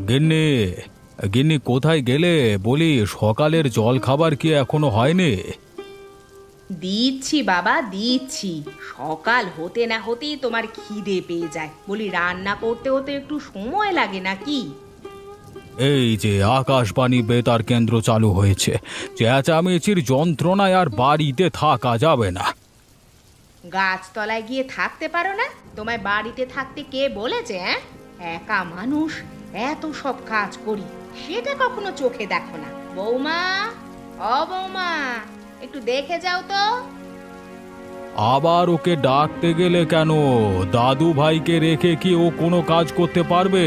গিন্নি, গিন্নি কোথায় গেলে? বলি সকালের জল খাবার কি এখনো হয়নি? দিচ্ছি বাবা, দিচ্ছি। সকাল হতে না হতেই তোমার খিদে পেয়ে যায়। বলি রান্না করতে হতে একটু সময় লাগে নাকি? এই যে আকাশবাণী বেতার কেন্দ্র চালু হয়েছে, চেঁচামেচির যন্ত্রণায় আর বাড়িতে থাকা যাবে না। গাছতলায় গিয়ে থাকতে পারো না? তোমায় বাড়িতে থাকতে কে বলেছে? হ্যাঁ, একা মানুষ, এত সব কাজ করি, সেটা কখনো চোখে দেখো না? বৌমা, ও বৌমা, একটু দেখে যাও তো। আবার ওকে ডাকতে গেলে কেন? দাদু ভাইকে রেখে কি ও কোনো কাজ করতে পারবে?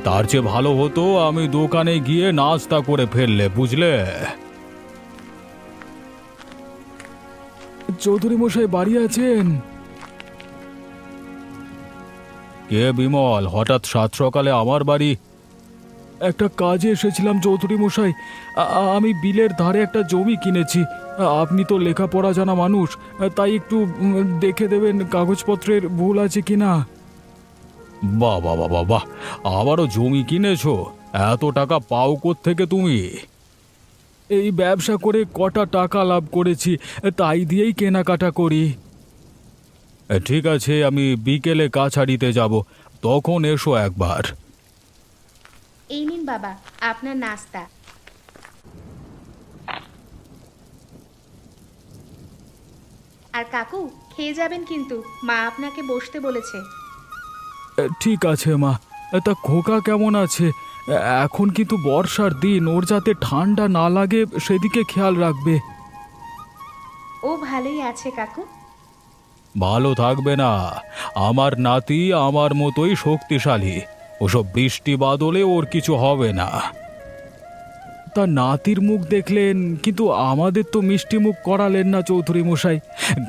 তার চেয়ে ভালো হতো আমি দোকানে গিয়ে নাস্তা করে ফেললে, বুঝলে? চৌধুরী মশাই বাড়ি আছেন? কে বিমল, হঠাৎ সাত সকালে আমার বাড়ি? একটা কাজে এসেছিলাম চৌধুরী মশাই। আমি বিলের ধারে একটা জমি কিনেছি। আপনি তো লেখাপড়া জানা মানুষ, তাই একটু দেখে দেবেন কাগজপত্রের ভুল আছে কিনা। বাহ বাহ বাহ বাহ, আবারও জমি কিনেছো? এত টাকা পাও কোত্থেকে তুমি? এই ব্যবসা করে কটা টাকা লাভ করেছি, তাই দিয়েই কেনাকাটা করি। ঠিক আছে, আমি বিকেলে কাছারিতে যাব, তখন এসো একবার। এই নিন বাবা আপনার নাস্তা। আর কাকু, খেয়ে যাবেন কিন্তু, মা আপনাকে বসতে বলেছে। ঠিক আছে মা। তা খোকা কেমন আছে? এখন কিন্তু বর্ষার দিন, ওর যাতে ঠান্ডা না লাগে সেদিকে খেয়াল রাখবে। ও ভালোই আছে কাকু। ভালো থাকবে না? আমার নাতি আমার মতোই শক্তিশালী, ওসব বৃষ্টি বাদলে ওর কিছু হবে না। তা নাতির মুখ দেখলেন, কিন্তু আমাদের তো মিষ্টি মুখ করালেন না চৌধুরী মশাই।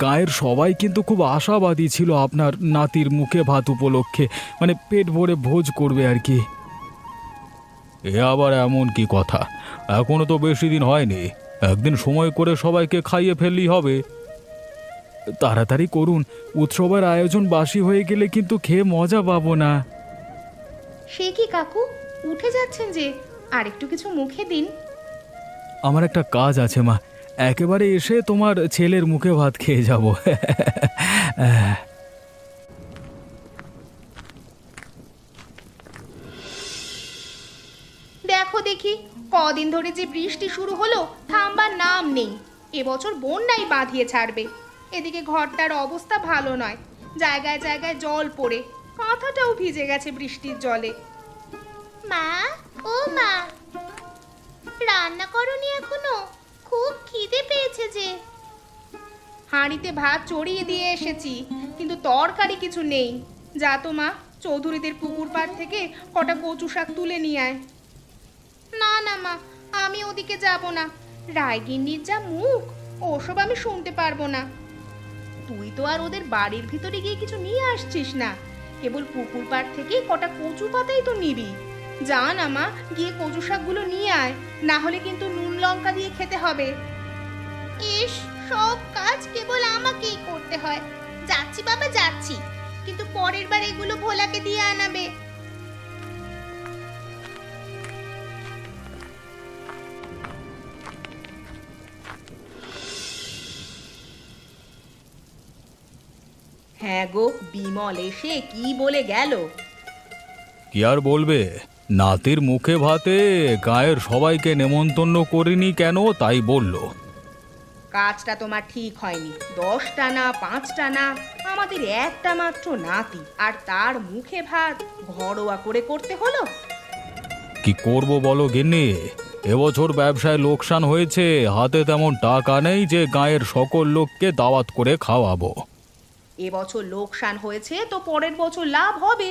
গায়ের সবাই কিন্তু খুব আশাবাদী ছিল আপনার নাতির মুখে ভাত উপলক্ষে, মানে পেট ভরে ভোজ করবে আর কি। এ আবার এমন কি কথা? এখনো তো বেশি দিন হয়নি, একদিন সময় করে সবাইকে খাইয়ে ফেললেই হবে। তাড়াতাড়ি করুন, উৎসবের আয়োজন বাসি হয়ে গেলে কিন্তু খেয়ে মজা পাবো না। সে কি কাকু, উঠে যাচ্ছেন যে? আর একটু কিছু মুখে দিন। আমার একটা কাজ আছে মা, একেবারে এসে তোমার ছেলের মুখে ভাত খেয়ে যাব। দেখো দেখি, কদিন ধরে যে বৃষ্টি শুরু হলো, থামবার নাম নেই। এবছর বন্যাই বাঁধিয়ে ছাড়বে। এদিকে ঘরটার অবস্থা ভালো নয়, জায়গায় জায়গায় জল পড়ে কাঁথাটাও ভিজে গেছে বৃষ্টির জলে। মা, ও মা, রান্না করনি এখনো? খুব খিদে পেয়েছে যে। হাঁড়িতে ভাত চড়িয়ে দিয়ে এসেছি, কিন্তু তরকারি কিছু নেই। যা তো মা, চৌধুরীদের পুকুর পাড় থেকে কটা কচু শাক তুলে নিয়ে আয়। না না মা, আমি ওদিকে যাব না। রায়গিন্নির যা মুখ, ওসব আমি শুনতে পারবো না। তুই তো আর ওদের বাড়ির ভিতরে গিয়ে কিছু নিয়ে আসছিস না, কেবল পুকুর পাড় থেকে কটা কচু পাতাই তো নিবি। যা না মা, গিয়ে কচু শাকগুলো নিয়ে আয়, না হলে কিন্তু নুন লঙ্কা দিয়ে খেতে হবে। ইস, সব কাজ কেবল আমাকেই করতে হয়। যাচ্ছি বাবা, যাচ্ছি, কিন্তু পরের বার এগুলো ভোলাকে দিয়ে আনাবে। হ্যাঁ গো, বিমল এসে কি বলে গেল? কি আর বলবে, নাতির মুখে ভাতে গায়ের সবাইকে নেমন্তন্ন করিনি কেন তাই বলল। কাজটা তোমার ঠিক হয়নি। 10টা না 5টা না, আমাদের একটা মাত্র নাতি, আর তার মুখে ভাত ঘরোয়া করে করতে হলো। কি করব বলো গিন্নি, এবছর ব্যবসায় লোকসান হয়েছে, হাতে তেমন টাকা নেই যে গায়ের সকল লোককে দাওয়াত করে খাওয়াবো। এবছর লোকসান হয়েছে তো পরের বছর লাভ হবে,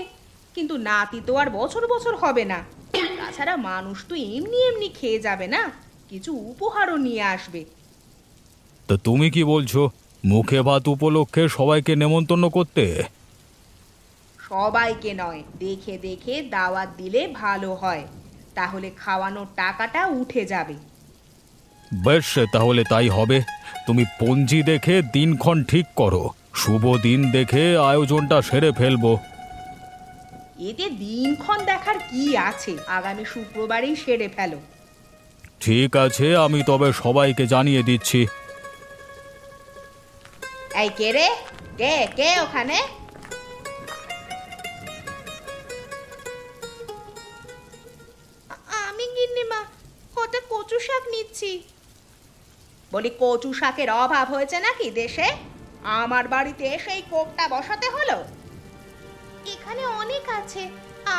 কিন্তু নাতি তো আর বছর বছর হবে না। তাছাড়া মানুষ তো এমনি এমনি খেয়ে যাবে না, কিছু উপহারও নিয়ে আসবে। তো তুমি কি বলছো, মুখে ভাত উপলক্ষে সবাইকে নেমন্তন্ন করতে? সবাইকে নয়, দেখে দেখে দাওয়াত দিলে ভালো হয়, তাহলে খাওয়ানোর টাকাটা উঠে যাবে। বেশ, তাহলে তাই হবে। তুমি পঞ্জি দেখে দিনক্ষণ ঠিক করো, শুভ দিন দেখে আয়োজনটা সেরে ফেলবো। এতে দিনক্ষণ দেখার কি আছে, আগামী শুক্রবারেই সেরে ফেলো। ঠিক আছে, আমি তবে সবাইকে জানিয়ে দিচ্ছি। এই কে রে, কে কে ওখানে? আমি গিন্নিমা, কটা কচু শাক নিচ্ছি। বলি কচু শাকের অভাব হয়েছে নাকি দেশে? আমার বাড়িতে সেই কোপটা বসাতে হলো। এখানে অনেক আছে,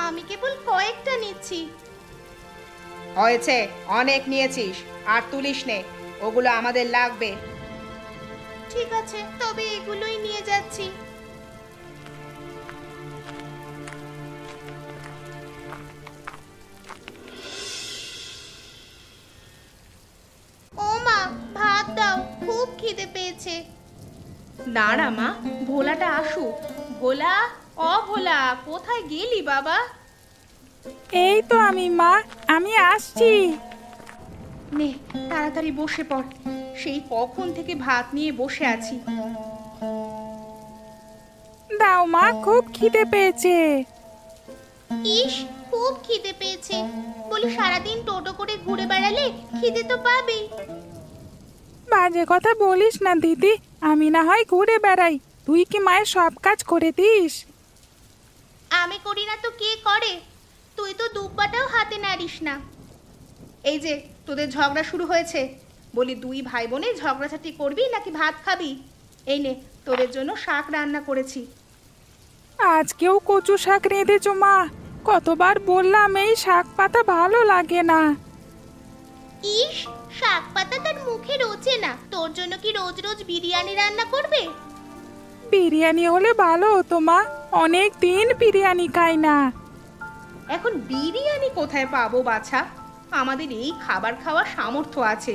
আমি কেবল কয়েকটা নিচ্ছি। হয়েছে, অনেক নিয়েছিস, আর তুলিস নে, ওগুলো আমাদের লাগবে। ঠিক আছে, তবে এগুলোই নিয়ে যাচ্ছি। ও মা, ভাত দাও, খুব খিদে পেয়েছে। দাঁড়া মা, ভোলাটা আসুক। ভোলা, ও ভোলা, কোথায় গেলি বাবা? এই তো আমি মা, আমি আসছি। নে, তাড়াতাড়ি বসে পড়, সেই কখন থেকে ভাত নিয়ে বসে আছি। দাও মা, খুব খিদে পেয়েছে। ইস, খুব খিদে পেয়েছে। বলি সারাদিন টোটো করে ঘুরে বেড়ালে খিদে তো পাবেই। বাজে কথা বলিস না দিদি, আমি না হয় ঘুরে বেড়াই, তুই কি মায়ের সব কাজ করে দিস? আমি করি না তো কে করে? তুই তো দুপাটাও হাতে নাড়িস না। এই যে তোদের ঝগড়া শুরু হয়েছে, বলি দুই ভাই বোনে ঝগড়াঝাটি করবি নাকি ভাত খাবি? এই নে, তোদের জন্য শাক রান্না করেছি। আজকেও কচু শাক রেঁধেছো মা? কতবার বললাম এই শাক পাতা ভালো লাগে না। ইস, শাক পাতা তার মুখে রোচে না, তোর জন্য কি রোজ রোজ বিরিয়ানি রান্না করবে? বিরিয়ানি হলে ভালো হতো মা, অনেক দিন বিরিয়ানি খাই না। এখন বিরিয়ানি কোথায় পাবো বাছা? আমাদের এই খাবার খাওয়ার সামর্থ্য আছে।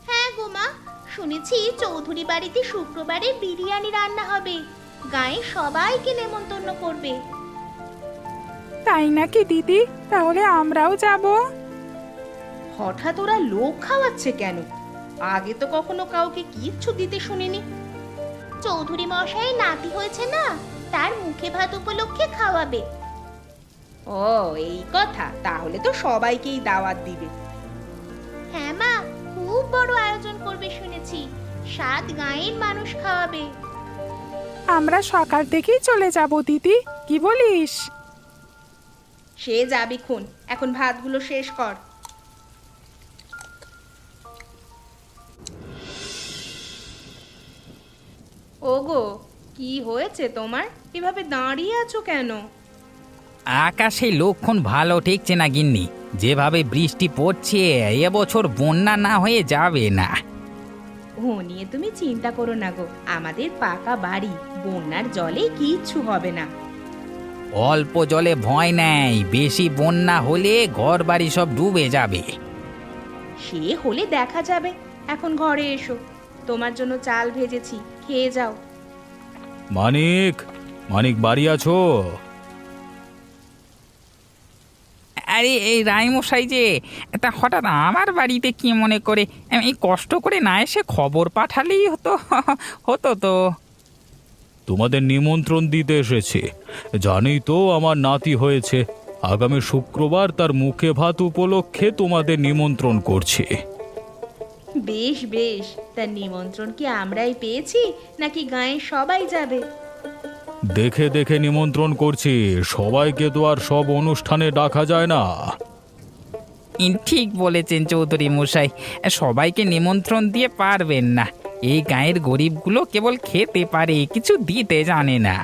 হ্যাঁ গো মা, শুনেছি চৌধুরী বাড়িতে শুক্রবারে বিরিয়ানি রান্না হবে, গায়ে সবাইকে নেমন্তন্ন করবে। তাই নাকি দিদি? তাহলে আমরাও যাব। হঠাৎ ওরা লোক খাওয়াচ্ছে কেন? আগে তো কখনো কাউকে কিচ্ছু দিতে শুনিনি। চৌধুরী মশাই নাতি হয়েছে না, তার মুখে ভাত উপলক্ষে খাওয়াবে। ও এই কথা, তাহলে তো সবাইকেই দাওয়াত দিবে। হ্যাঁ মা, খুব বড় আয়োজন করবে শুনেছি, 7 গাঁয়ের মানুষ খাওয়াবে। আমরা সকাল থেকেই চলে যাব দিদি, কি বলিস? সে যাবি খুন, এখন ভাতগুলো শেষ কর। ওগো, কি হয়েছে তোমার? এভাবে দাঁড়িয়ে আছো কেন? আকাশে লক্ষণ ভালো ঠেকছে না গিন্নি, যেভাবে বৃষ্টি পড়ছে এবছর বন্যা না হয়ে যাবে না। ও নিয়ে তুমি চিন্তা করো না গো, আমাদের পাকা বাড়ি, বন্যার জলে কিচ্ছু হবে না। অল্প জলে ভয় নেই, বেশি বন্যা হলে ঘর বাড়ি সব ডুবে যাবে। সে হলে দেখা যাবে, এখন ঘরে এসো, তোমার জন্য চাল ভেজেছি, খেয়ে যাও। মানিক, মানিক বাড়ি আছো? আরে এই রায়মশাই যে, তা হঠাৎ আমার বাড়িতে কি মনে করে? এই কষ্ট করে না এসে খবর পাঠালেই হতো হতো তো। তোমাদের নিমন্ত্রণ দিতে এসেছি। জানোই তো আমার নাতি হয়েছে, আগামী শুক্রবার তার মুখে ভাত উপলক্ষে তোমাদের নিমন্ত্রণ করছি। বেশ বেশ, তার নিমন্ত্রণ কি আমরাই পেয়েছি নাকি গাঁয়ের সবাই যাবে? দেখে দেখে নিমন্ত্রণ করছি, সবাইকে তো আর সব অনুষ্ঠানে ডাকা যায় না। ঠিক বলেছেন চৌধুরী মশাই, সবাইকে নিমন্ত্রণ দিয়ে পারবেন না। এই গাঁয়ের গরিবগুলো কেবল খেতে পারে, কিছু দিতে জানে না।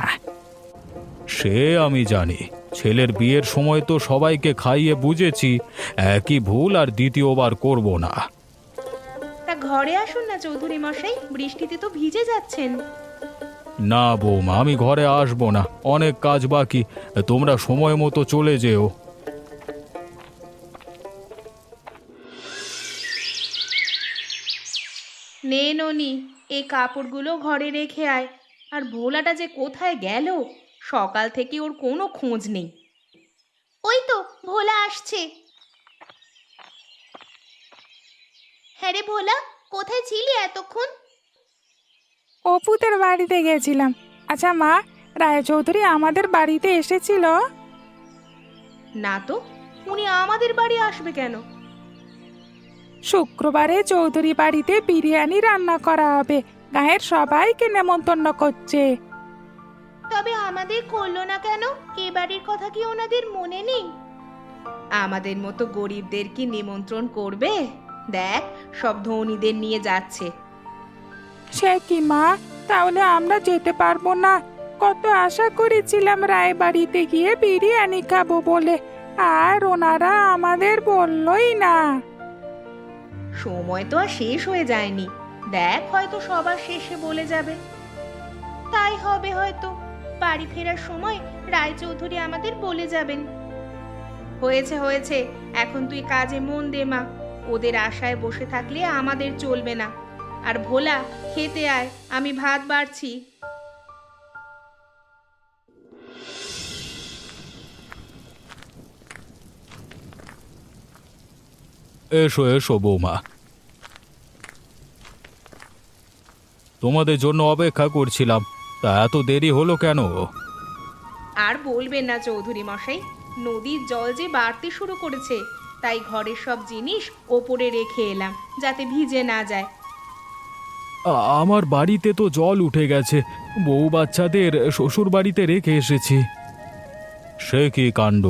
সে আমি জানি, ছেলের বিয়ের সময় তো সবাইকে খাইয়ে বুঝেছি, একই ভুল আর দ্বিতীয়বার করব না। তা ঘরে আসুন না চৌধুরী মশাই, বৃষ্টিতে তো ভিজে যাচ্ছেন। না বৌমা, আমি ঘরে আসবো না, অনেক কাজ বাকি, তোমরা সময় মতো চলে যেও। নে ননি, এই কাপড়গুলো ঘরে রেখে আয়। আর ভোলাটা যে কোথায় গেল, সকাল থেকে ওর কোনো খোঁজ নেই। ওই তো ভোলা আসছে। হ্যাঁ রে ভোলা, কোথায় ছিলি এতক্ষণ? অপুদের বাড়িতে গেছিলাম। আচ্ছা মা, রায়চৌধুরী আমাদের বাড়িতে এসেছিল? না তো, উনি আমাদের বাড়ি আসবে কেন? শুক্রবারে চৌধুরী বাড়িতে বিরিয়ানি রান্না করা হবে, গায়ের সবাইকে নেমন্তন্ন করছে। তবে আমাদের করলো না কেন? এ বাড়ির কথা কি ওনাদের মনে নেই? আমাদের মতো গরিবদের কি নিমন্ত্রণ করবে? দেখ, সব ধনীদের নিয়ে যাচ্ছে। সে কি মা, তাহলে আমরা যেতে পারবো না? কত আশা করেছিলাম রায় বাড়িতে গিয়ে বিরিয়ানি খাবো বলে, আর ওনারা আমাদের বললই না। সময় তো আর শেষ হয়ে যায়নি, দেখ হয়তো সবার শেষে বলে যাবে। তাই হবে হয়তো, বাড়ি ফেরার সময় রায়চৌধুরী আমাদের বলে যাবেন। হয়েছে হয়েছে, এখন তুই কাজে মন দে মা। ওদের আশায় বসে থাকলে আমাদের চলবে না। আর ভোলা, খেতে আয়, আমি ভাত বাড়ছি। এসো এসো বৌমা, তোমাদের জন্য অপেক্ষা করছিলাম। তা এত দেরি হলো কেন? আর বলবেন না চৌধুরী মশাই, নদীর জল যে বাড়তে শুরু করেছে, তাই ঘরের সব জিনিস ওপরে রেখে এলাম যাতে ভিজে না যায়। আমার বাড়িতে তো জল উঠে গেছে, বউ বাচ্চাদের শ্বশুর বাড়িতে রেখে এসেছি। সে কি কাণ্ড!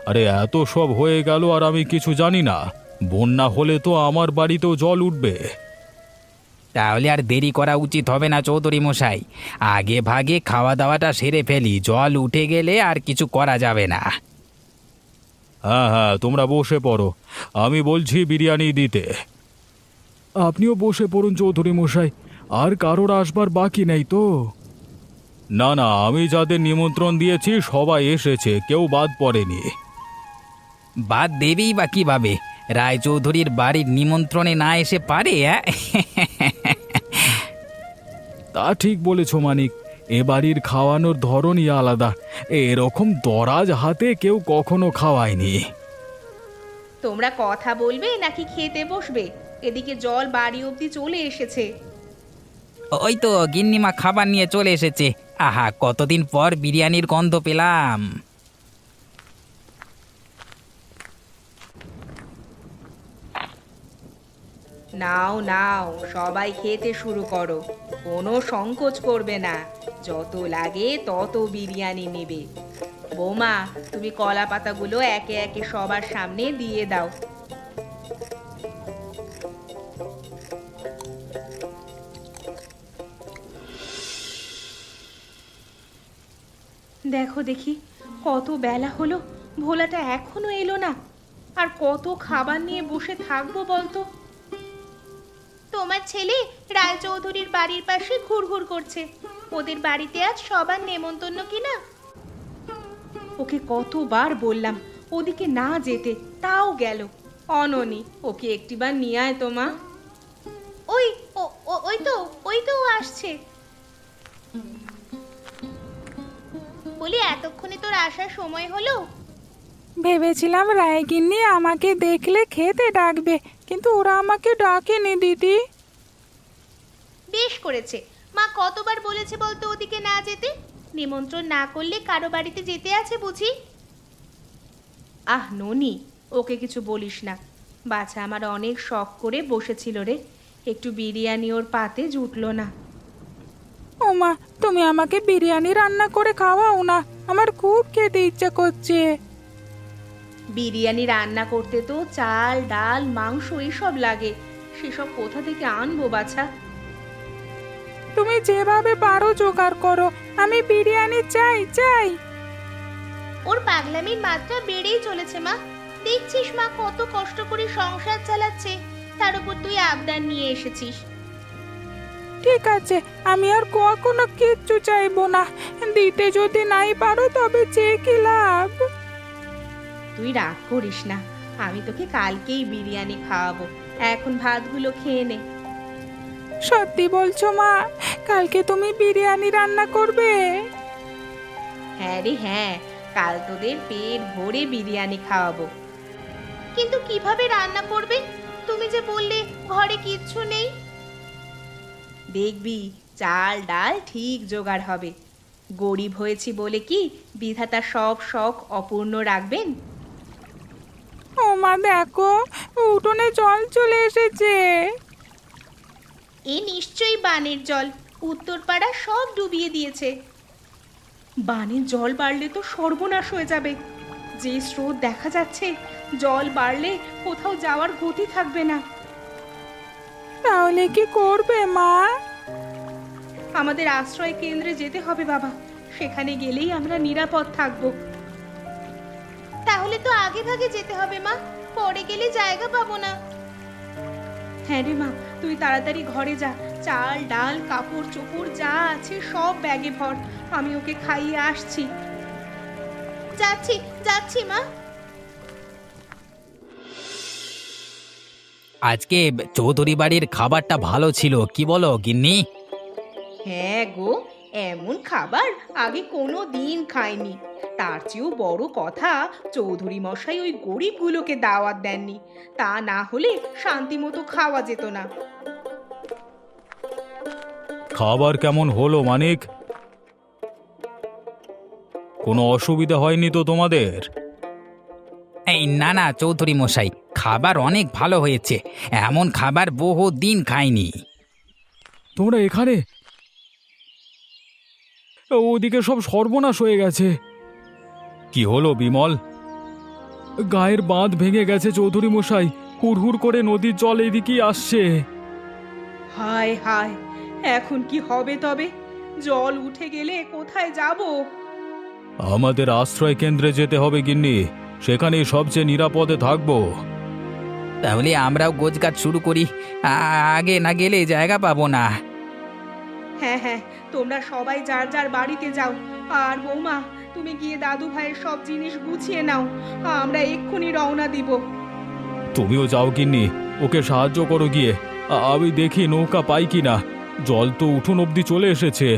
আরে এত সব হয়ে গেল আর আমি কিছু জানি না? বন্যা হলে তো আমার বাড়িতেও জল উঠবে। তাহলে আর দেরি করা উচিত হবে না চৌধুরী মশাই, আগে ভাগে খাওয়া দাওয়াটা সেরে ফেলি, জল উঠে গেলে আর কিছু করা যাবে না। হ্যাঁ হ্যাঁ, তোমরা বসে পড়ো, আমি বলছি বিরিয়ানি দিতে। আপনিও বসে পড়ুন চৌধুরী মশাই, আর কারোর আসবার বাকি নেই তো? না না, আমি যাদের নিমন্ত্রণ দিয়েছি সবাই এসেছে, কেউ বাদ পড়েনি। বাদ দেবেই বা কিভাবে? রায়চৌধুরীর বাড়ির নিমন্ত্রণে না এসে পারে? তা ঠিক বলেছ মানিক, এ বাড়ির খাওয়ানোর ধরনই আলাদা, এরকম দরাজ হাতে কেউ কখনো খাওয়ায়নি। তোমরা কথা বলবে নাকি খেতে বসবে? এদিকে জল বাড়ি অবধি চলে এসেছে। ওই তো গিন্নিমা খাবার নিয়ে চলে এসেছে। আহা, কতদিন পর বিরিয়ানির গন্ধ পেলাম। নাও নাও, সবাই খেতে শুরু করো, কোনো সংকোচ করবে না। যত লাগে তত বিরিয়ানি নেবে। বৌমা, তুমি কলা পাতাগুলো একে একে সবার সামনে দিয়ে দাও। দেখো দেখি, কত বেলা হলো, ভোলাটা এখনো এলো না। আর কত খাবার নিয়ে বসে থাকবো বলতো? তোমার ছেলে রায়চৌধুরীর বাড়ির পাশে ঘুরঘুর করছে। ওদের বাড়িতে আজ সবার নেমন্তন্ন কিনা? ওকে কতবার বললাম ওদিকে না যেতে, তাও গেল। অননি, ওকে একটিবার নিয়ে আয় তো মা। ওই ওই তো ও আসছে। বলি, এতক্ষণে তোর আসার সময় হলো? ভেবেছিলাম রায়গিন্নি আমাকে দেখলে খেতে ডাকবে, কিন্তু ওরা আমাকে ডাকেনি দিদি। বেশ করেছে, মা কতবার বলেছে বলতো ওদিকে না যেতে? নিমন্ত্রণ না করলে কারো বাড়িতে যেতে আছে বুঝি? আহ ননি, ওকে কিছু বলিস না। বাছা আমার অনেক শখ করে বসেছিল রে, একটু বিরিয়ানি ওর পাতে জুটলো না। ও মা, তুমি আমাকে বিরিয়ানি রান্না করে খাওয়াও না, আমার খুব খেতে ইচ্ছে করছে। বিরিয়ানি রান্না করতে তো চাল ডাল মাংস এসব লাগে, সেসব কোথা থেকে আনবো বাছা? তুমি যেভাবে পারো জোগাড় করো, আমি বিরিয়ানি চাই চাই। ওর পাগলামির মাত্রা বেড়েই চলেছে মা। দেখছিস মা কত কষ্ট করে সংসার চালাচ্ছে, তার উপর তুই আবদার নিয়ে এসেছিস। ঠিক আছে, আমি আর কখনো কিচ্ছু চাইবো না। দিতে যদি নাই পারো তবে চেয়ে কি লাভ? তুই রাগ করিস না, আমি তোকে কালকেই বিরিয়ানি খাওয়াবো। এখন ভাতগুলো খেয়ে নে। সত্যি বলছো মা? কালকে তুমি বিরিয়ানি রান্না করবে? হ্যাঁ রে হ্যাঁ, কাল তোদের পেট ভরে বিরিয়ানি খাওয়াবো। কিন্তু কিভাবে রান্না করবে? তুমি যে বললে ঘরে কিচ্ছু নেই। দেখবি চাল ডাল ঠিক জোগাড় হবে। গরিব হয়েছি বলে কি বিধাতা সব শখ অপূর্ণ রাখবেন? ও মা দেখো, উঠোনে জল চলে এসেছে। এ নিশ্চয়ই বানের জল, উত্তরপাড়া সব ডুবিয়ে দিয়েছে। বানের জল বাড়লে তো সর্বনাশ হয়ে যাবে। যে স্রোত দেখা যাচ্ছে, জল বাড়লে কোথাও যাওয়ার গতি থাকবে না। তাহলে কি করবে মা? আমাদের আশ্রয় কেন্দ্রে যেতে হবে বাবা, সেখানে গেলেই আমরা নিরাপদ থাকবো। তাহলে তো আগে ভাগে যেতে হবে মা, পরে গেলে জায়গা পাবো না। হ্যাঁ রে মা, তুই তাড়াতাড়ি ঘরে যা, চাল ডাল কাপড় চোপড় যা আছে সব ব্যাগে ভর, আমি ওকে খাইয়ে আসছি। যাচ্ছি যাচ্ছি মা। আজকে চৌধুরী বাড়ির খাবারটা ভালো ছিল, কি বলো গিন্নি? হ্যাঁ গো, এমন খাবার আগে কোনো দিন খাইনি। তার চেয়েও বড় কথা, চৌধুরী মশাই ওই গরিবগুলোকে দাওয়াত দেননি, তা না হলে শান্তি মতো খাওয়া যেত না। খাবার কেমন হলো মানিক? কোনো অসুবিধা হয়নি তো তোমাদের? এই না না চৌধুরী মশাই, খাবার অনেক ভালো হয়েছে, এমন খাবার বহু দিন খাইনি। তোমরা এখানে? ওদিকে সব সর্বনাশ হয়ে গেছে। কি হলো বিমল? গায়ের বাঁধ ভেঙে গেছে চৌধুরী মশাই, হুড়হুড় করে নদীর জল এদিকেই আসছে। হায় হায়, এখন কি হবে তবে? জল উঠে গেলে কোথায় যাব? আমাদের আশ্রয় কেন্দ্রে যেতে হবে গিন্নি, সেখানেই সবচেয়ে নিরাপদে থাকবো। তাহলে আমরাও গোছগাছ শুরু করি, আগে না গেলে জায়গা পাবো না। হ্যাঁ হ্যাঁ, তোমরা সবাই যার যার বাড়িতে যাও। আর বৌমা, তুমি গিয়ে দাদু ভাইয়ের সব জিনিস গুছিয়ে নাও, আমরা এক্ষুনি রওনা দিব। তুমিও যাও গিন্নি, ওকে সাহায্য করো গিয়ে। আমি দেখি নৌকা পাই কিনা, জল তো উঠোন অব্দি চলে এসেছে।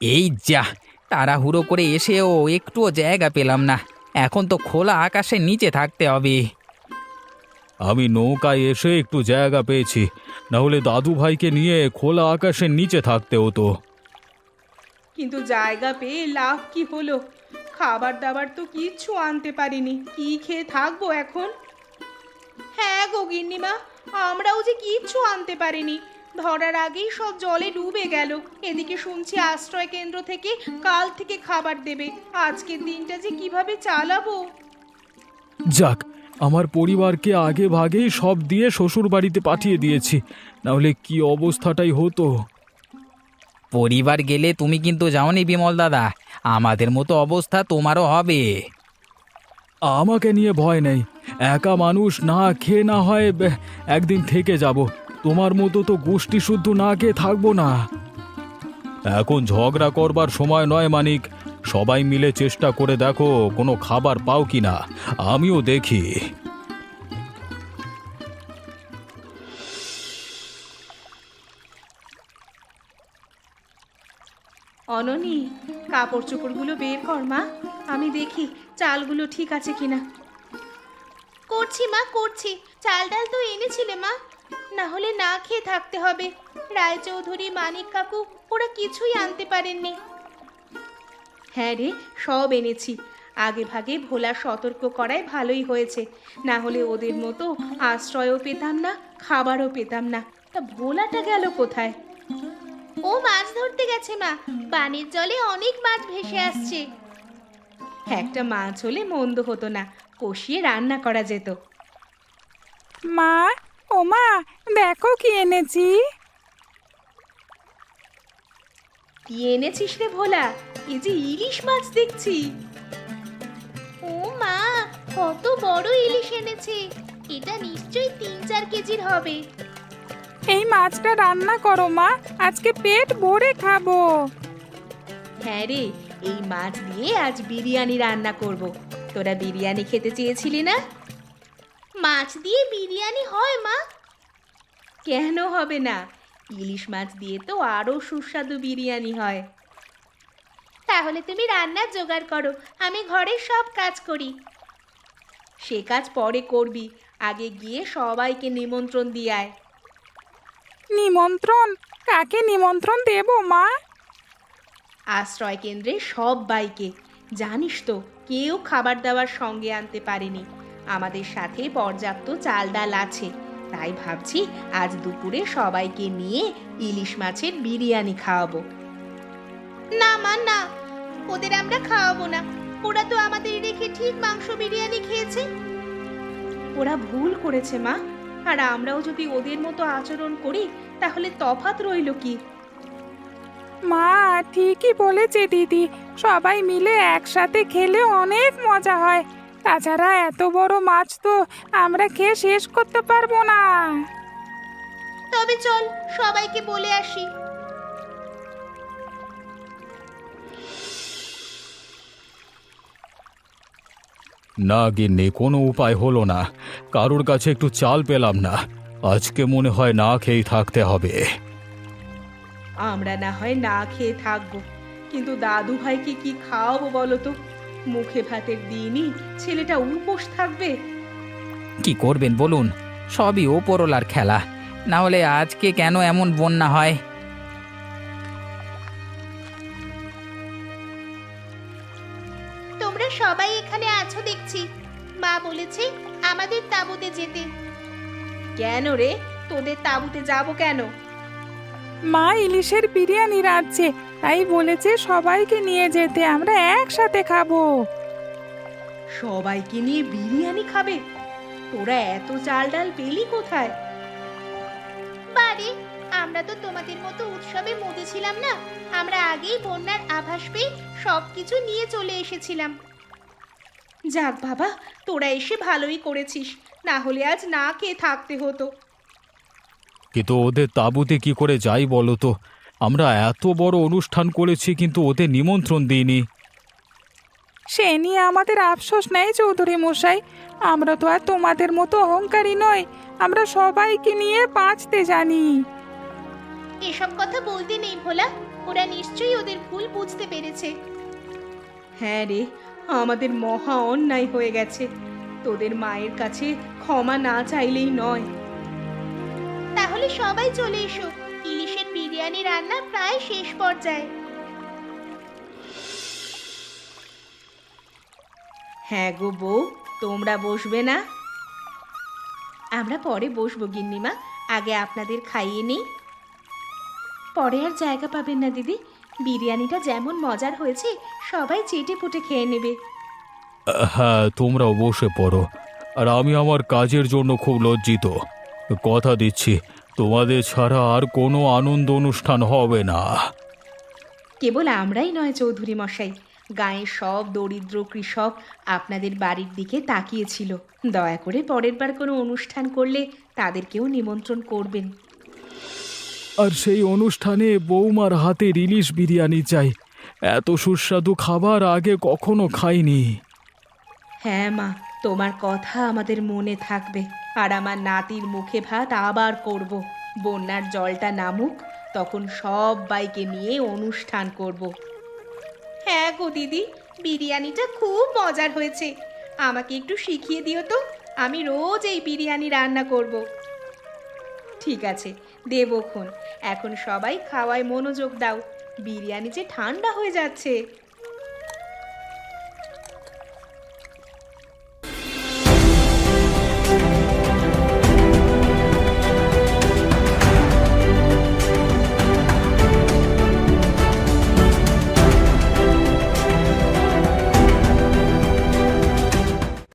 এই যা, তাড়াহুড়ো করে এসেও একটুও জায়গা পেলাম না, এখন তো খোলা আকাশের নিচে থাকতে হবে। আমি নৌকায় এসে একটু জায়গা পেয়েছি, না হলে দাদু ভাইকে নিয়ে খোলা আকাশের নিচে থাকতে হতো। কিন্তু জায়গা পেয়ে লাভ কি হলো? খাবার দাবার তো কিচ্ছু আনতে পারিনি, কি খেয়ে থাকবো এখন? হ্যাঁ গো গিন্নিমা, আমরাও যে কিচ্ছু আনতে পারিনি, ধরার আগেই সব জলে ডুবে গেল। এদিকে শুনছি আশ্রয় কেন্দ্র থেকে কাল থেকে খাবার দেবে, আজকের দিনটা যে কিভাবে চালাবো। যাক, আমার পরিবারকে আগে ভাগেই সব দিয়ে শ্বশুর বাড়িতে পাঠিয়ে দিয়েছি, না হলে কি অবস্থাটাই হতো। পরিবার গেলে তুমি কিন্তু যাওনি বিমল দাদা, আমাদের মতো অবস্থা তোমারও হবে। আমাকে নিয়ে ভয় নেই, একা মানুষ না খেয়ে না হয় একদিন থেকে যাব। তোমার মতো তো গোষ্ঠী শুদ্ধ না খেয়ে থাকবো না। এখন ঝগড়া করবার সময় নয় মানিক, সবাই মিলে চেষ্টা করে দেখো কোনো খাবার পাও কিনা, আমিও দেখি। অননি, কাপড় চোপড়গুলো বের কর মা, আমি দেখি চালগুলো ঠিক আছে কিনা। করছি মা করছি, চাল ডাল তো এনেছিলে মা, না হলে না খেয়ে থাকতে হবে। রায়চৌধুরী মানিক কাকু ওরা কিছুই আনতে পারেননি। হ্যাঁ রে, সব এনেছি। আগে ভাগে ভোলা সতর্ক করায় ভালোই হয়েছে, না হলে ওদের মতো আশ্রয়ও পেতাম না, খাবারও পেতাম না। তা ভোলাটা গেল কোথায়? ও মাছ ধরতে গেছে মা, পানির জলে অনেক মাছ ভেসে আসছে। একটা মাছ হলে মন্দ হতো না, কষিয়ে রান্না করা যেত। মা, ও মা, দেখো কি এনেছি। কি এনেছিস রে ভোলা? এই যে ইলিশ মাছ দেখছি। ও মা, কত বড় ইলিশ এনেছে, এটা নিশ্চয়ই 3-4 কেজির হবে। এই মাছটা রান্না করো মা, আজকে পেট ভরে খাবো। হ্যাঁ রে, এই মাছ দিয়ে আজ বিরিয়ানি রান্না করব। তোরা বিরিয়ানি খেতে চেয়েছিলি না? মাছ দিয়ে বিরিয়ানি হয় মা? কেন হবে না, ইলিশ মাছ দিয়ে তো আরো সুস্বাদু বিরিয়ানি হয়। তাহলে তুমি রান্নার জোগাড় করো, আমি ঘরের সব কাজ করি। সে কাজ পরে করবি, আগে গিয়ে সবাইকে নিমন্ত্রণ দিয়ে আয়। নিমন্ত্রণ? কাকে নিমন্ত্রণ দেব মা? আশ্রয় কেন্দ্রে সবাইকে। জানিস তো কেউ খাবার দাবার সঙ্গে আনতে পারেনি। আমাদের সাথে পর্যাপ্ত চাল ডাল আছে, তাই ভাবছি আজ দুপুরে সবাইকে নিয়ে ইলিশ মাছের বিরিয়ানি খাওয়াবো। না মা না, ওদের আমরা খাওয়াবো না। ওরা তো আমাদের রেখে ঠিক মাংস বিরিয়ানি খেয়েছে। ওরা ভুল করেছে মা, আর আমরাও যদি ওদের মতো আচরণ করি তাহলে তফাৎ রইল কি? মা ঠিকই বলেছে দিদি, সবাই মিলে একসাথে খেলে অনেক মজা হয়। তাছাড়া এত বড় মাছ তো আমরা খেয়ে শেষ করতে পারবো না। তবে চল সবাইকে বলে আসি। না গিন্নি, কোনো উপায় হলো না। কারোর কাছে একটু চাল পেলাম না। আজকে মনে হয় না খেয়েই থাকতে হবে। আমরা না হয় না খেয়ে থাকবো, কিন্তু দাদু ভাইকে কি খাওয়াবো বলো তো? মুখে ভাতের দিনই ছেলেটা উপোস থাকবে। কি করবেন বলুন, সবই ওপরওয়ালার খেলা। না হলে আজকে কেন এমন বন্যা হয়? তোমরা সবাই এখানে আছো দেখছি। মা বলেছে আমাদের তাঁবুতে যেতে। কেন রে, তোদের তাঁবুতে যাব কেন? মা ইলিশের বিরিয়ানি রাঁধছে, তাই বলেছে সবাইকে নিয়ে যেতে, আমরা একসাথে খাবো। সবাইকে নিয়ে বিরিয়ানি খাবে? তোরা এত চাল ডাল পেলি কোথায়? বাড়ি, আমরা তো তোমাদের মতো উৎসবে মজেছিলাম না। আমরা আগেই বন্যার আভাস পেয়ে সবকিছু নিয়ে চলে এসেছিলাম। যাক বাবা, তোরা এসে ভালোই করেছিস, না হলে আজ না খেয়ে থাকতে হতো। কিন্তু ওদের তাঁবুতে কি করে যাই বলো তো? আমরা এত বড় অনুষ্ঠান করেছি কিন্তু ওদের নিমন্ত্রণ দিইনি। সে নিয়ে আমাদের আফসোস নেই চৌধুরী মশাই, আমরা তো আর তোমাদের মতো অহংকারী নই, আমরা সবাইকে নিয়ে বাঁচতে জানি। এসব কথা বলতে নেই ভোলা, ওরা নিশ্চয়ই ওদের ভুল বুঝতে পেরেছে। হ্যাঁ রে, আমাদের মহা অন্যায় হয়ে গেছে। তোদের মায়ের কাছে ক্ষমা না চাইলেই নয়। তাহলে সবাই চলে এসো, ইলিশের বিরিয়ানি রান্না প্রায় শেষ পর্যায়ে। হ্যাঁ গো বউ, তোমরা বসবে না? আমরা পরে বসবো গিন্নিমা, আগে আপনাদের খাইয়ে নেই। পরে আর জায়গা পাবেন না দিদি, বিরিয়ানিটা যেমন মজার হয়েছে সবাই চেটে পুটে খেয়ে নেবে। হ্যাঁ, তোমরাও বসে পড়ো। আর আমি আমার কাজের জন্য খুব লজ্জিত। কথা দিচ্ছি তোমাদের ছাড়া আর কোনো আনন্দ অনুষ্ঠান হবে না। কেবল আমরাই নয় চৌধুরী মশাই, গাঁয়ের সব দরিদ্র কৃষক আপনাদের বাড়ির দিকে তাকিয়েছিল। দয়া করে পরের বার কোনো অনুষ্ঠান করলে তাদেরকেও নিমন্ত্রণ করবেন। আর সেই অনুষ্ঠানে বৌমার হাতে ইলিশ বিরিয়ানি চাই। এত সুস্বাদু খাবার আগে কখনো খাইনি। হ্যাঁ মা, তোমার কথা আমাদের মনে থাকবে। আর আমার নাতির মুখে ভাত আবার করব। বন্যার জলটা নামুক, তখন সবাইকে নিয়ে অনুষ্ঠান করব। হ্যাঁ গো দিদি, বিরিয়ানিটা খুব মজার হয়েছে। আমাকে একটু শিখিয়ে দিও তো, আমি রোজ এই বিরিয়ানি রান্না করব। ঠিক আছে, দেবক্ষণ। এখন সবাই খাওয়ায় মনোযোগ দাও, বিরিয়ানি যে ঠান্ডা হয়ে যাচ্ছে।